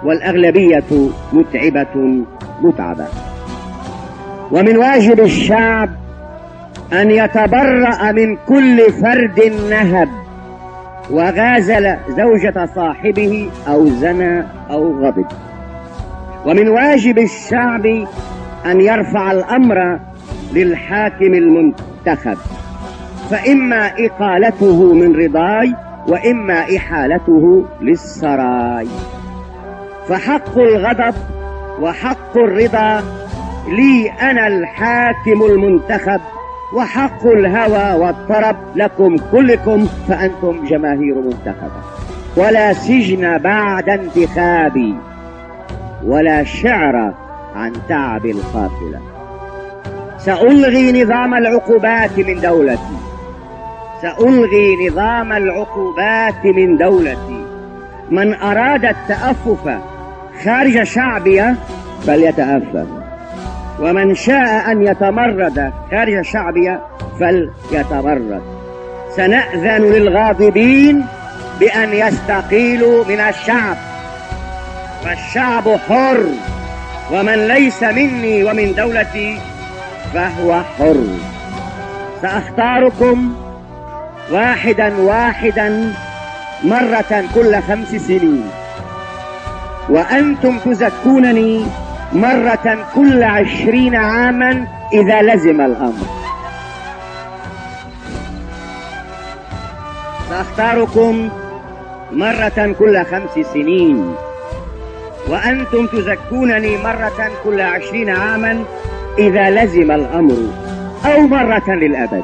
والأغلبية متعبة متعبة. ومن واجب الشعب أن يتبرأ من كل فرد نهب وغازل زوجة صاحبه أو زنى أو غضب. ومن واجب الشعب أن يرفع الأمر للحاكم المنتخب، فإما إقالته من رضاي وإما إحالته للسراي. فحق الغضب وحق الرضا لي أنا الحاكم المنتخب، وحق الهوى والطرب لكم كلكم فأنتم جماهير منتخبة. ولا سجن بعد انتخابي، ولا شعر عن تعب القافلة. سألغي نظام العقوبات من دولتي، سألغي نظام العقوبات من دولتي. من أراد التأفف خارج شعبي فليتأفف، ومن شاء أن يتمرد خارج شعبي فليتمرد. سنأذن للغاضبين بأن يستقيلوا من الشعب، فالشعب حر، ومن ليس مني ومن دولتي فهو حر. سأختاركم واحدا واحدا مرة كل 5 سنين، وأنتم تزكونني مرة كل 20 عاما إذا لزم الأمر. سأختاركم مرة كل 5 سنين، وأنتم تزكونني مرة كل 20 عاما إذا لزم الأمر، أو مرة للأبد.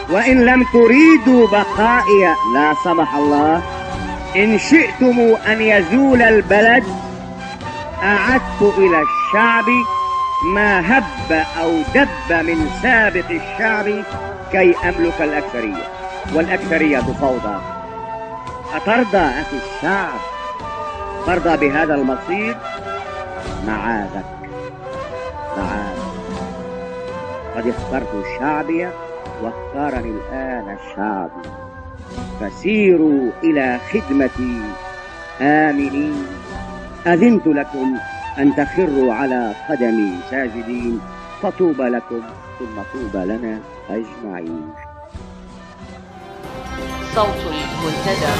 وإن لم تريدوا بقائي لا سمح الله، إن شئتم أن يزول البلد، أعدت إلى الشعب ما هب أو دب من سابق الشعب كي أملك الأكثرية، والأكثرية فوضى. أترضى أخي الشعب؟ ترضى بهذا المصير؟ معاذك معاذ. قد اخترت شعبي واختارني الآن الشعب، فسيروا إلى خدمتي آمنين. أذنت لكم أن تخروا على قدمي ساجدين، فطوبى لكم ثم طوبى لنا أجمعين. صوت المنتدى.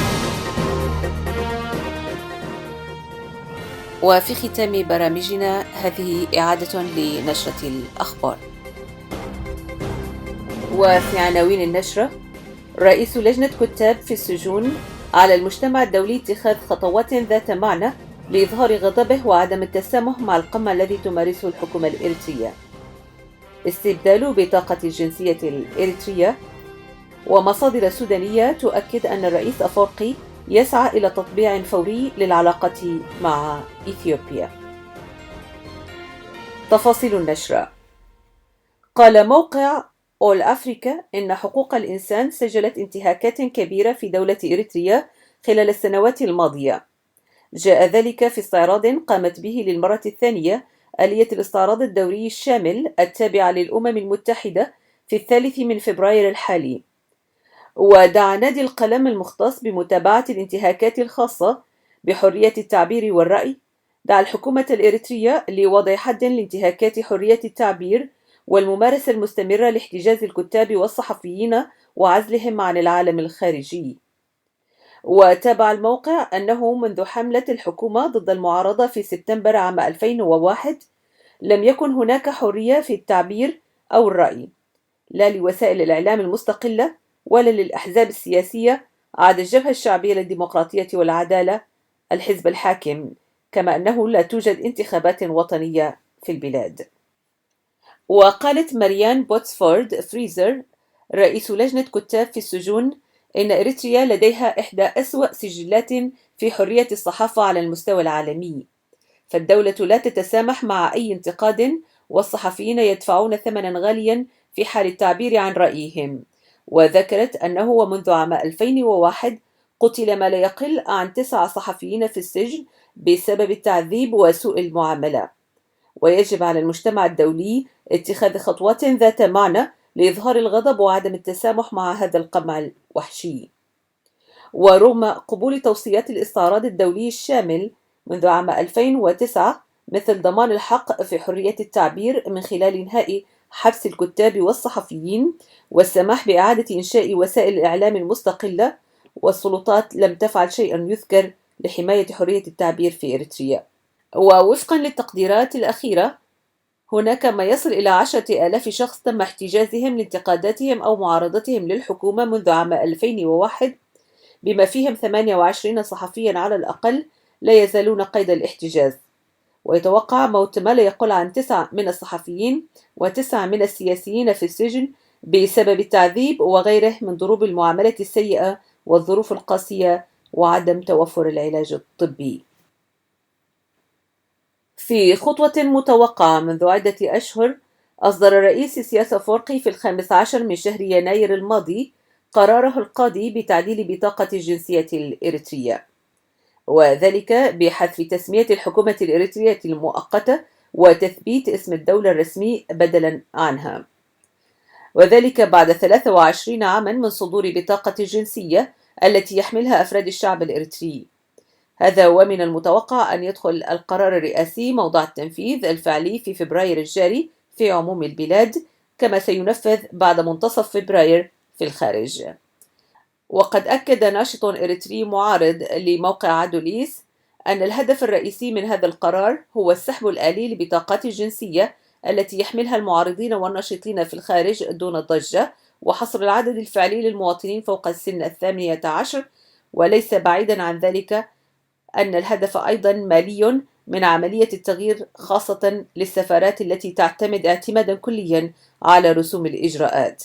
وفي ختام برامجنا هذه إعادة لنشرة الأخبار. وفي عناوين النشرة: رئيس لجنة كتاب في السجون، على المجتمع الدولي اتخاذ خطوات ذات معنى لإظهار غضبه وعدم التسامح مع القمع الذي تمارسه الحكومة الإريترية. استبدال بطاقة الجنسية الإريترية. ومصادر سودانية تؤكد أن الرئيس أفورقي يسعى إلى تطبيع فوري للعلاقة مع إثيوبيا. تفاصيل النشرة: قال موقع أول أفريكا إن حقوق الإنسان سجلت انتهاكات كبيرة في دولة إريتريا خلال السنوات الماضية. جاء ذلك في استعراض قامت به للمرة الثانية آلية الاستعراض الدوري الشامل التابعة للأمم المتحدة في 3 فبراير الحالي. ودعا نادي القلم المختص بمتابعة الانتهاكات الخاصة بحرية التعبير والرأي، دعا الحكومة الإريترية لوضع حد لانتهاكات حرية التعبير والممارسة المستمرة لاحتجاز الكتاب والصحفيين وعزلهم عن العالم الخارجي. وتابع الموقع أنه منذ حملة الحكومة ضد المعارضة في سبتمبر عام 2001 لم يكن هناك حرية في التعبير أو الرأي، لا لوسائل الإعلام المستقلة ولا للأحزاب السياسية عدا الجبهة الشعبية للديمقراطية والعدالة الحزب الحاكم، كما أنه لا توجد انتخابات وطنية في البلاد. وقالت ماريان بوتسفورد فريزر رئيس لجنة كتاب في السجون إن إريتريا لديها إحدى أسوأ سجلات في حرية الصحافة على المستوى العالمي، فالدولة لا تتسامح مع أي انتقاد، والصحفيين يدفعون ثمنا غاليا في حال التعبير عن رأيهم. وذكرت أنه ومنذ عام 2001 قتل ما لا يقل عن 9 صحفيين في السجن بسبب التعذيب وسوء المعاملة، ويجب على المجتمع الدولي اتخاذ خطوات ذات معنى لإظهار الغضب وعدم التسامح مع هذا القمع الوحشي. ورغم قبول توصيات الاستعراض الدولي الشامل منذ عام 2009 مثل ضمان الحق في حرية التعبير من خلال إنهاء حبس الكتاب والصحفيين والسماح بإعادة إنشاء وسائل الإعلام المستقلة، والسلطات لم تفعل شيئا يذكر لحماية حرية التعبير في إريتريا. ووفقا للتقديرات الأخيرة هناك ما يصل إلى 10,000 شخص تم احتجازهم لانتقاداتهم أو معارضتهم للحكومة منذ عام 2001، بما فيهم 28 صحفيا على الأقل لا يزالون قيد الاحتجاز. ويتوقع موت ما لا يقل عن 9 من الصحفيين و9 من السياسيين في السجن بسبب التعذيب وغيره من ضروب المعاملة السيئة والظروف القاسية وعدم توفر العلاج الطبي. في خطوة متوقعة منذ عدة أشهر، أصدر الرئيس إسياس أفورقي في 15 من شهر يناير الماضي قراره القاضي بتعديل بطاقة الجنسية الإريترية، وذلك بحذف تسمية الحكومة الإريترية المؤقتة وتثبيت اسم الدولة الرسمي بدلا عنها، وذلك بعد 23 عاما من صدور بطاقة الجنسية التي يحملها أفراد الشعب الإريتري. هذا ومن المتوقع أن يدخل القرار الرئاسي موضع التنفيذ الفعلي في فبراير الجاري في عموم البلاد، كما سينفذ بعد منتصف فبراير في الخارج. وقد أكد ناشط إريتري معارض لموقع عدوليس أن الهدف الرئيسي من هذا القرار هو السحب الآلي لبطاقات الجنسية التي يحملها المعارضين والناشطين في الخارج دون ضجة، وحصر العدد الفعلي للمواطنين فوق السن 18، وليس بعيدا عن ذلك أن الهدف أيضا مالي من عملية التغيير، خاصة للسفارات التي تعتمد اعتمادا كليا على رسوم الإجراءات.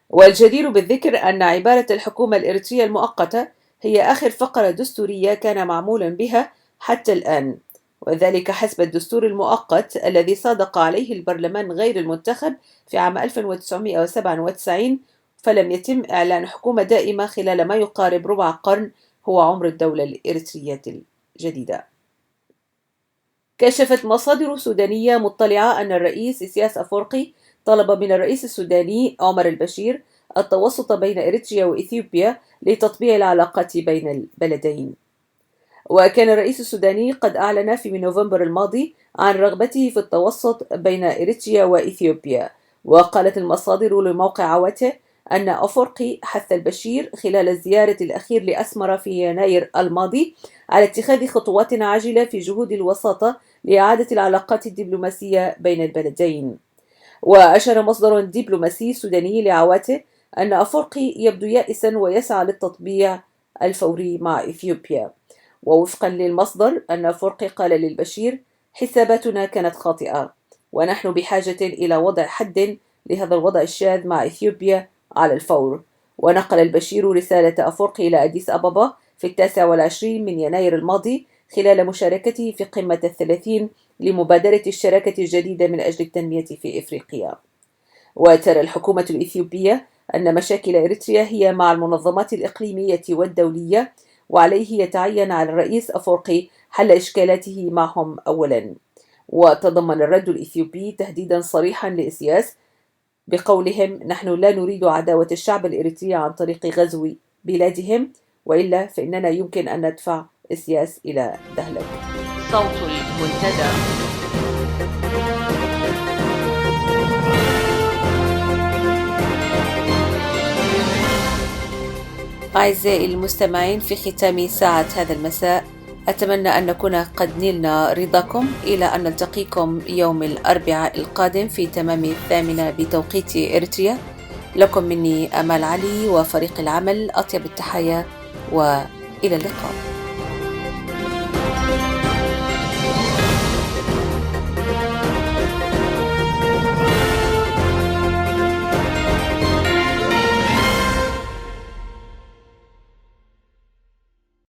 والجدير بالذكر أن عبارة الحكومة الإريترية المؤقتة هي آخر فقرة دستورية كان معمولا بها حتى الآن، وذلك حسب الدستور المؤقت الذي صادق عليه البرلمان غير المنتخب في عام 1997، فلم يتم إعلان حكومة دائمة خلال ما يقارب ربع قرن هو عمر الدولة الإريترية الجديدة. كشفت مصادر سودانية مطلعة أن الرئيس إسياس أفورقي طلب من الرئيس السوداني عمر البشير التوسط بين إريتريا وإثيوبيا لتطبيع العلاقات بين البلدين. وكان الرئيس السوداني قد أعلن في نوفمبر الماضي عن رغبته في التوسط بين إريتريا وإثيوبيا. وقالت المصادر لموقع عواته أن أفورقي حث البشير خلال الزيارة الأخير لأسمرة في يناير الماضي على اتخاذ خطوات عاجلة في جهود الوساطة لإعادة العلاقات الدبلوماسية بين البلدين. وأشار مصدر دبلوماسي سوداني لعواته أن أفورقي يبدو يائسا ويسعى للتطبيع الفوري مع إثيوبيا. ووفقا للمصدر أن أفورقي قال للبشير: حساباتنا كانت خاطئة، ونحن بحاجة إلى وضع حد لهذا الوضع الشاذ مع إثيوبيا على الفور. ونقل البشير رسالة أفورقي إلى أديس أبابا في 29 من يناير الماضي خلال مشاركته في قمة 30 لمبادرة الشراكة الجديدة من أجل التنمية في إفريقيا. وترى الحكومة الإثيوبية أن مشاكل إريتريا هي مع المنظمات الإقليمية والدولية، وعليه يتعين على الرئيس أفورقي حل إشكالاته معهم أولا. وتضمن الرد الإثيوبي تهديدا صريحا لإسياس بقولهم: نحن لا نريد عداوة الشعب الإريتري عن طريق غزو بلادهم، وإلا فإننا يمكن أن ندفع إسياس إلى دهلك. صوت المنتدى. أعزائي المستمعين، في ختام ساعة هذا المساء أتمنى أن نكون قد نلنا رضاكم، إلى أن نلتقيكم يوم الأربعاء القادم في تمام 8 بتوقيت إريتريا. لكم مني أمال علي وفريق العمل أطيب التحايا، وإلى اللقاء.